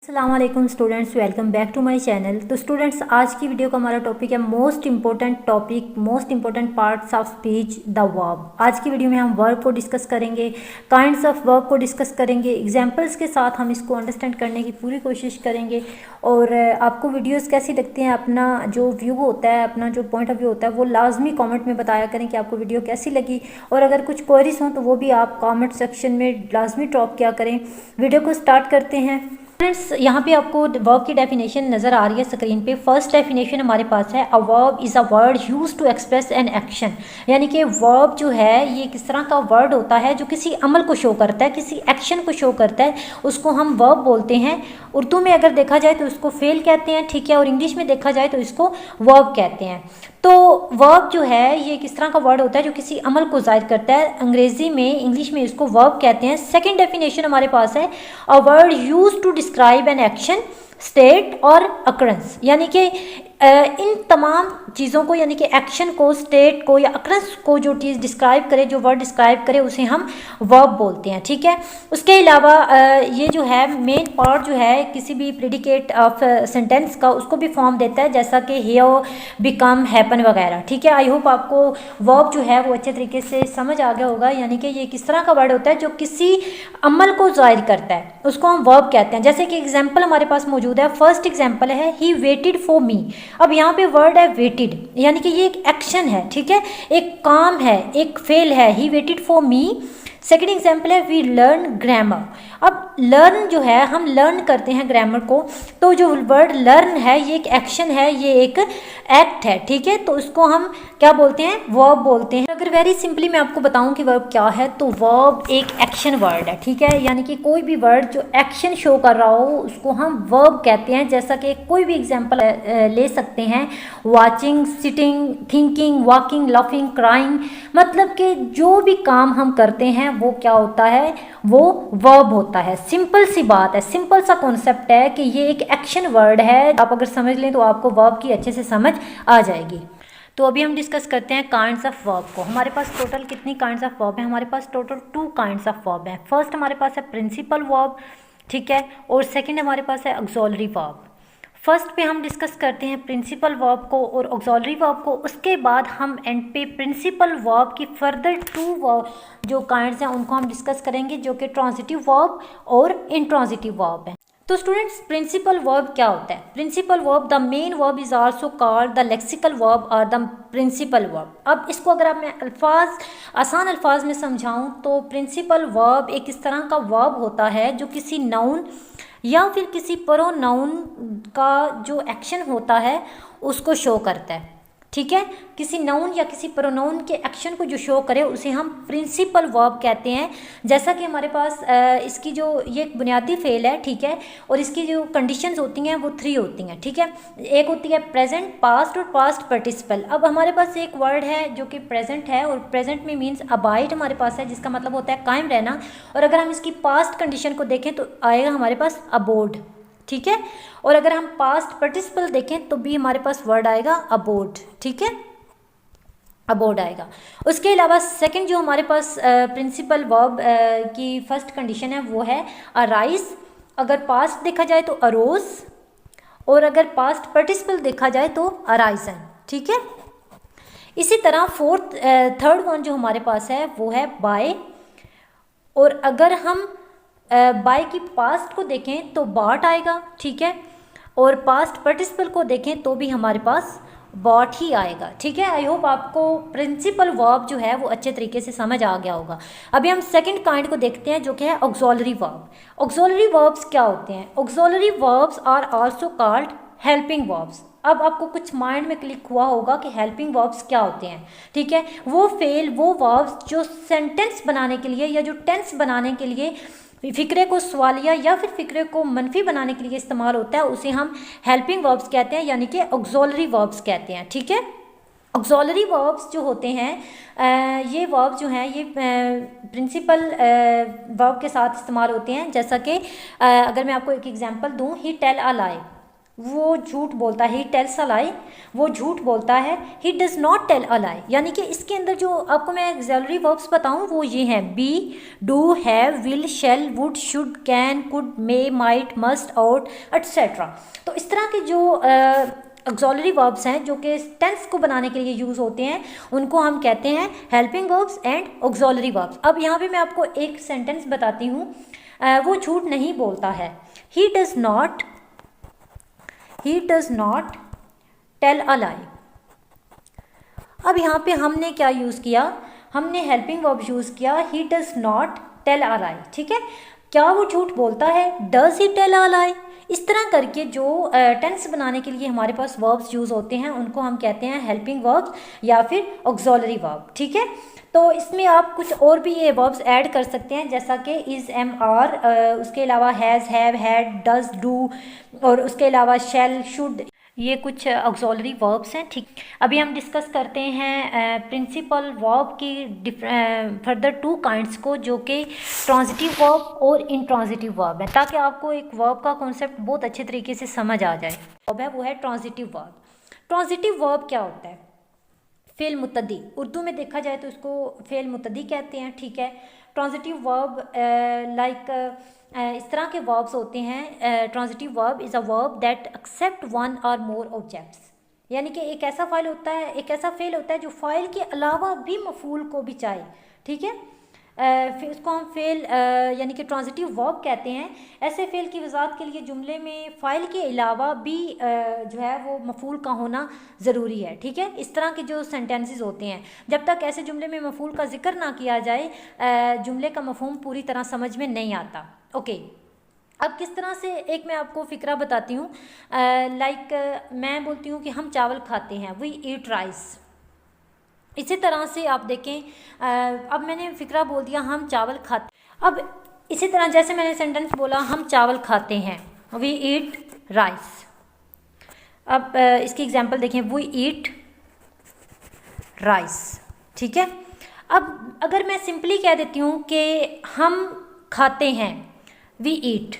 अस्सलाम वालेकुम students, welcome back to my channel. तो स्टूडेंट्स, आज की वीडियो का हमारा टॉपिक है most important parts of speech, the verb. आज की वीडियो में हम वर्ब को डिस्कस करेंगे, काइंड्स ऑफ वर्ब को डिस्कस करेंगे, एग्जांपल्स के साथ हम इसको अंडरस्टैंड करने की पूरी कोशिश करेंगे। और आपको वीडियोस कैसी लगती हैं, अपना जो व्यू होता है, अपना जो पॉइंट ऑफ व्यू होता है, वो लाजमी कॉमेंट में बताया करें कि आपको वीडियो कैसी लगी। और अगर कुछ क्वेरीज हों तो वो भी आप कॉमेंट सेक्शन में लाजमी ड्रॉप किया करें। वीडियो को स्टार्ट करते हैं। फ्रेंड्स, यहाँ पे आपको वर्ब की डेफिनेशन नज़र आ रही है स्क्रीन पे। फर्स्ट डेफिनेशन हमारे पास है, a verb is a word use to express an action. यानी कि वर्ब जो है ये किस तरह का वर्ड होता है जो किसी अमल को शो करता है, किसी एक्शन को शो करता है, उसको हम वर्ब बोलते हैं। उर्दू में अगर देखा जाए तो इसको फेल कहते हैं, ठीक है, और इंग्लिश में देखा जाए तो इसको वर्ब कहते हैं। तो वर्ब जो है ये किस तरह का वर्ड होता है जो किसी अमल को जाहिर करता है। अंग्रेजी में, इंग्लिश में इसको वर्ब कहते हैं। सेकंड डेफिनेशन हमारे पास है, a word use to describe an action, state और अकरेंस। यानी कि इन तमाम चीज़ों को, यानी कि एक्शन को, स्टेट को या अकरेंस को जो चीज़ डिस्क्राइब करे, जो वर्ड डिस्क्राइब करे, उसे हम वर्ब बोलते हैं, ठीक है। उसके अलावा ये जो है मेन पार्ट जो है किसी भी प्रेडिकेट ऑफ सेंटेंस का, उसको भी फॉर्म देता है, जैसा कि हियर, बिकम, हैपन वगैरह, ठीक है। आई होप आपको वर्ब जो है वो अच्छे तरीके से समझ आ गया होगा। यानी कि ये किस तरह का वर्ड होता है जो किसी अमल को जाहिर करता है, उसको हम वर्ब कहते हैं। जैसे कि एग्जाम्पल हमारे पास मौजूद है। फर्स्ट एग्जाम्पल है, ही वेटेड फॉर मी। अब यहाँ पे वर्ड है वेटेड, यानी कि ये एक एक्शन है, ठीक है, एक काम है, एक फेल है। He waited for me. Second example है, वी लर्न ग्रामर। अब लर्न जो है, हम लर्न करते हैं ग्रामर को, तो जो वर्ड लर्न है ये एक एक्शन है, ये एक एक्ट है, ठीक है। तो उसको हम क्या बोलते हैं? वर्ब बोलते हैं। अगर वेरी सिंपली मैं आपको बताऊं कि वर्ब क्या है, तो वर्ब एक एक्शन वर्ड है, ठीक है। यानी कि कोई भी वर्ड जो एक्शन शो कर रहा हो उसको हम वर्ब कहते हैं। जैसा कि कोई भी एग्जाम्पल ले सकते हैं, watching, sitting, thinking, walking, laughing, crying. मतलब कि जो भी काम हम करते हैं वो क्या होता है? वो वर्ब होता है। सिंपल सी बात है, सिंपल सा कॉन्सेप्ट है कि ये एक एक्शन वर्ड है। आप अगर समझ लें तो आपको वर्ब की अच्छे से समझ आ जाएगी। तो अभी हम डिस्कस करते हैं काइंड्स ऑफ वर्ब को। हमारे पास टोटल कितनी काइंड्स ऑफ वर्ब है? हमारे पास टोटल 2 काइंड्स ऑफ वर्ब है। फर्स्ट हमारे पास है प्रिंसिपल वर्ब, ठीक है, और सेकंड हमारे पास है ऑक्सिलरी वर्ब। फर्स्ट पे हम डिस्कस करते हैं प्रिंसिपल वर्ब को और ऑक्सिलरी वर्ब को। उसके बाद हम एंड पे प्रिंसिपल वर्ब की फर्दर 2 वर्ब जो काइंड्स हैं उनको हम डिस्कस करेंगे, जो कि ट्रांजिटिव वर्ब और इंट्रांजिटिव वर्ब है। तो स्टूडेंट्स, प्रिंसिपल वर्ब क्या होता है? Principal verb, the main verb is also called the lexical verb और द प्रिंसिपल वर्ब। अब इसको अगर मैं आसान अल्फाज में समझाऊं तो प्रिंसिपल वर्ब एक इस तरह का वर्ब होता है जो किसी नाउन या फिर किसी प्रोनाउन का जो एक्शन होता है उसको शो करता है, ठीक है। किसी नाउन या किसी प्रोनाउन के एक्शन को जो शो करे उसे हम प्रिंसिपल वर्ब कहते हैं। जैसा कि हमारे पास इसकी जो ये एक बुनियादी फेल है, ठीक है, और इसकी जो कंडीशंस होती हैं वो 3 होती हैं, ठीक है। एक होती है प्रेजेंट, पास्ट और पास्ट पार्टिसिपल। अब हमारे पास एक वर्ड है जो कि प्रेजेंट है, और प्रेजेंट में मीन्स अबाइड हमारे पास है, जिसका मतलब होता है कायम रहना। और अगर हम इसकी पास्ट कंडीशन को देखें तो आएगा हमारे पास अबोर्ड, ठीक है। और अगर हम पास्ट पार्टिसिपल देखें तो भी हमारे पास वर्ड आएगा अबोर्ड, ठीक है, अबोर्ड आएगा। उसके अलावा सेकंड जो हमारे पास प्रिंसिपल वर्ब की फर्स्ट कंडीशन है वो है अराइज। अगर पास्ट देखा जाए तो अरोज, और अगर पास्ट पार्टिसिपल देखा जाए तो अराइजन, ठीक है। इसी तरह थर्ड वन जो हमारे पास है वो है बाय, और अगर हम बाय की पास्ट को देखें तो बाट आएगा, ठीक है, और पास्ट पार्टिसिपल को देखें तो भी हमारे पास बॉट ही आएगा, ठीक है। आई होप आपको प्रिंसिपल वर्ब जो है वो अच्छे तरीके से समझ आ गया होगा। अभी हम सेकंड काइंड को देखते हैं जो कि है ऑक्सिलरी वर्ब। ऑक्सिलरी वर्ब्स क्या होते हैं? Auxiliary verbs are also called helping verbs. अब आपको कुछ माइंड में क्लिक हुआ होगा कि हेल्पिंग वर्ब्स क्या होते हैं, ठीक है। वो वर्ब्स जो सेंटेंस बनाने के लिए या जो टेंस बनाने के लिए फिक्रे को सवालिया या फिर फिक्रे को मनफी बनाने के लिए इस्तेमाल होता है, उसे हम हेल्पिंग वर्ब्स कहते हैं, यानी कि ऑक्सिलरी वर्ब्स कहते हैं, ठीक है। ऑक्सिलरी वर्ब्स जो होते हैं ये वर्ब जो हैं ये प्रिंसिपल वर्ब के साथ इस्तेमाल होते हैं। जैसा कि अगर मैं आपको एक एग्जांपल दूं, ही टेल अ लाई, वो झूठ बोलता है, ही टेल्स अ लाई, वो झूठ बोलता है, he does not tell a lie. यानी कि इसके अंदर जो आपको मैं ऑक्सिलरी वर्ब्स बताऊं वो ये हैं, be, do, have, will, shall, would, should, can, could, may, might, must, ought, etcetera. तो इस तरह के जो ऑक्सिलरी वर्ब्स हैं जो कि टेंस को बनाने के लिए यूज़ होते हैं, उनको हम कहते हैं helping verbs and auxiliary verbs. अब यहाँ पे मैं आपको एक सेंटेंस बताती हूँ, वो झूठ नहीं बोलता है, he does not tell a lie. अब यहाँ पे हमने क्या यूज़ किया, हमने हेल्पिंग वर्ब यूज़ किया, he does not tell a lie. ठीक है, क्या वो झूठ बोलता है, डज ही टेल अ लाई। इस तरह करके जो टेंस बनाने के लिए हमारे पास वर्ब्स यूज़ होते हैं उनको हम कहते हैं हेल्पिंग वर्ब्स या फिर ऑक्सिलरी वर्ब। ठीक है, तो इसमें आप कुछ और भी ये वर्ब्स ऐड कर सकते हैं, जैसा कि इज़, एम, आर, उसके अलावा has, have, had, does, do, और उसके अलावा शैल, शुड, ये कुछ ऑक्सिलरी वर्ब्स हैं। ठीक, अभी हम डिस्कस करते हैं प्रिंसिपल वर्ब की फर्दर टू काइंड्स को, जो कि ट्रांजिटिव वर्ब और इंट्रांजिटिव वर्ब है, ताकि आपको एक वर्ब का कॉन्सेप्ट बहुत अच्छे तरीके से समझ आ जाए। वर्ब है वो है ट्रांजिटिव वर्ब। ट्रांजिटिव वर्ब क्या होता है, फेल मुतद्दी, उर्दू में देखा जाए तो इसको फेल मुतद्दी कहते हैं। ठीक है, ट्रांजिटिव वर्ब लाइक इस तरह के वर्ब्स होते हैं, transitive verb is a verb that except one और मोर ऑब्जेक्ट्स। यानी कि एक ऐसा फ़ाइल होता है, एक ऐसा फेल होता है जो फ़ाइल के अलावा भी मफूल को भी चाहे। ठीक है, फिर उसको हम फेल यानी कि ट्रांजिटिव वर्ब कहते हैं। ऐसे फेल की वजाहत के लिए जुमले में फ़ाइल के अलावा भी जो है वो मफूल का होना ज़रूरी है। ठीक है, इस तरह के जो सेंटेंसेस होते हैं, जब तक ऐसे जुमले में मफूल का जिक्र ना किया जाए, जुमले का मफहूम पूरी तरह समझ में नहीं आता। ओके, अब किस तरह से, एक मैं आपको फ़िक्रा बताती हूँ। लाइक मैं बोलती हूँ कि हम चावल खाते हैं, वी ईट राइस। इसी तरह से आप देखें, अब मैंने फ़िक्रा बोल दिया हम चावल खाते, अब इसी तरह जैसे मैंने सेंटेंस बोला हम चावल खाते हैं, वी ईट राइस। अब इसकी एग्जांपल देखें, वी ईट राइस। ठीक है, अब अगर मैं सिंपली कह देती हूँ कि हम खाते हैं, वी ईट,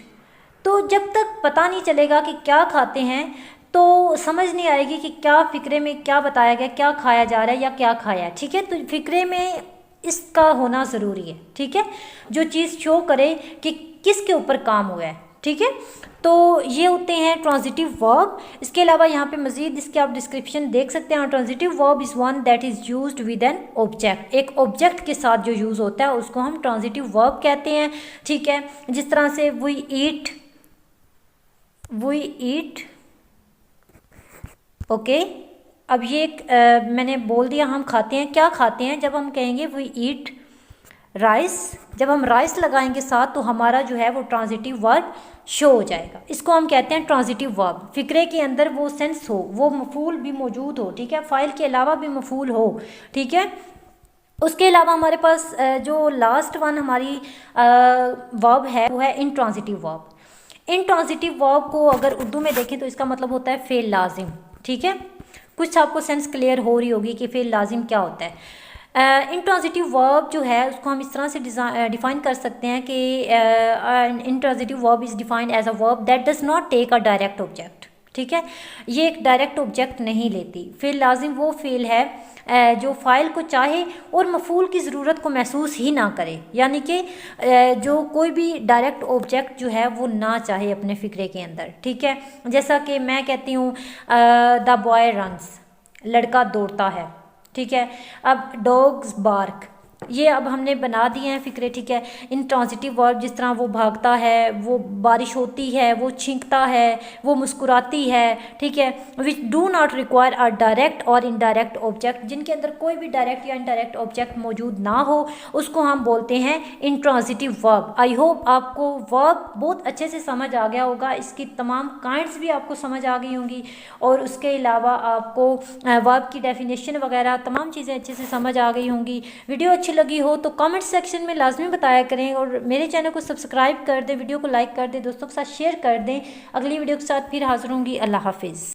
तो जब तक पता नहीं चलेगा कि क्या खाते हैं तो समझ नहीं आएगी कि क्या फ़िक्रे में क्या बताया गया, क्या खाया जा रहा है या क्या खाया है। ठीक है, तो फ़िक्रे में इसका होना ज़रूरी है। ठीक है, जो चीज़ शो करे कि किसके ऊपर काम हुआ है। ठीक है, तो ये होते हैं ट्रांजिटिव वर्ब। इसके अलावा यहाँ पे मज़ीद इसके आप डिस्क्रिप्शन देख सकते हैं। Transitive verb is one that is used with an object, एक ऑब्जेक्ट के साथ जो यूज़ होता है उसको हम ट्रांजिटिव वर्ब कहते हैं। ठीक है, जिस तरह से वी ईट, ओके। अब ये मैंने बोल दिया हम खाते हैं, क्या खाते हैं, जब हम कहेंगे वी ईट राइस, जब हम राइस लगाएंगे साथ तो हमारा जो है वो ट्रांजिटिव वर्ब शो हो जाएगा। इसको हम कहते हैं ट्रांजिटिव वर्ब। फ़िक्रे के अंदर वो सेंस हो, वो मफूल भी मौजूद हो। ठीक है, फ़ाइल के अलावा भी मफूल हो। ठीक है, उसके अलावा हमारे पास जो लास्ट वन हमारी वर्ब है वो है इंट्रांजिटिव वर्ब। इंट्रांजिटिव वर्ब को अगर उर्दू में देखें तो इसका मतलब होता है फेल लाजिम। ठीक है, कुछ आपको सेंस क्लियर हो रही होगी कि फेल लाजिम क्या होता है। इंट्रांजिटिव वर्ब जो है उसको हम इस तरह से डिफ़ाइन कर सकते हैं कि intransitive verb is defined as a verb that does not take a direct object. ठीक है, ये एक डायरेक्ट ऑब्जेक्ट नहीं लेती। फेल लाजिम वो फेल है जो फ़ाइल को चाहे और मफूल की ज़रूरत को महसूस ही ना करे, यानी कि जो कोई भी डायरेक्ट ऑब्जेक्ट जो है वो ना चाहे अपने फ़िक्रे के अंदर। ठीक है, जैसा कि मैं कहती हूँ द बॉय रन्स, लड़का दौड़ता है। ठीक है, अब डॉग्स बार्क, ये अब हमने बना दिए हैं फ़िक्रे। ठीक है, इंट्रांजिटिव वर्ब जिस तरह वो भागता है, वो बारिश होती है, वो छींकता है, वो मुस्कुराती है। ठीक है, which do not require a direct और इनडायरेक्ट ऑब्जेक्ट, जिनके अंदर कोई भी डायरेक्ट या इनडायरेक्ट ऑब्जेक्ट मौजूद ना हो, उसको हम बोलते हैं इंट्रांजिटिव वर्ब। आई होप आपको वर्ब बहुत अच्छे से समझ आ गया होगा, इसकी तमाम काइंड्स भी आपको समझ आ गई होंगी, और उसके अलावा आपको वर्ब की डेफिनेशन वगैरह तमाम चीज़ें अच्छे से समझ आ गई होंगी। वीडियो अच्छी लगी हो तो कमेंट सेक्शन में लाजमी बताया करें, और मेरे चैनल को सब्सक्राइब कर दें, वीडियो को लाइक कर दें, दोस्तों के साथ शेयर कर दें। अगली वीडियो के साथ फिर हाजिर होंगी। अल्लाह हाफिज़।